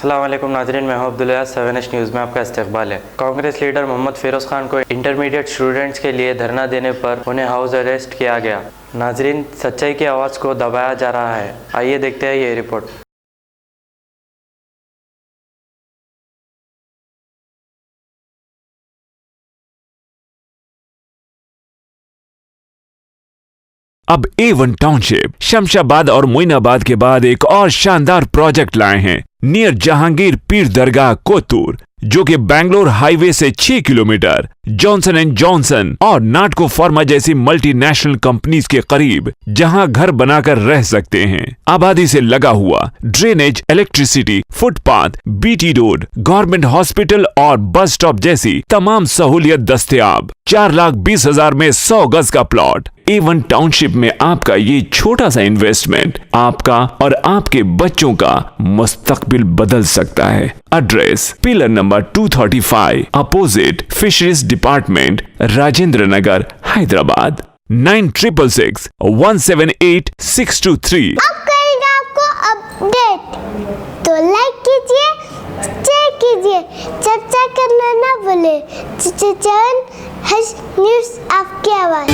अस्सलाम वालेकुम नाज़रीन, मैं हूं अब्दुल्ला। 7H न्यूज़ में आपका इस्तकबाल है। कांग्रेस लीडर मोहम्मद फिरोज़ खान को इंटरमीडिएट स्टूडेंट्स के लिए धरना देने पर उन्हें हाउस अरेस्ट किया गया। नाज़रीन, सच्चाई की आवाज़ को दबाया जा रहा है। आइए देखते हैं ये रिपोर्ट। अब A1 टाउनशिप शमशाबाद और मोइनाबाद के बाद एक और शानदार प्रोजेक्ट लाए हैं नियर जहांगीर पीर दरगाह कोतूर, जो कि बैंगलोर हाईवे से 6 किलोमीटर जॉनसन एंड जॉनसन और नाटको फार्मा जैसी मल्टीनेशनल कंपनीज के करीब, जहां घर बनाकर रह सकते हैं। आबादी से लगा हुआ drainage, electricity, footpath, BT road, government hospital और बस स्टॉप जैसी तमाम सहूलियत दस्तयाब। 4,20,000 में 100 गज का प्लॉट। A1 टाउनशिप में आपका ये छोटा सा इन्वेस्टमेंट आपका और आपके बच्चों का मुस्तकबिल बदल सकता है। Address pillar number 235 opposite fisheries department, Rajendra Nagar, Hyderabad. 9666178623। अब करेंगे आपको अपडेट, तो लाइक कीजिए, शेयर कीजिए, चर्चा करना ना भूले। 7H न्यूज़ आपकी आवाज़।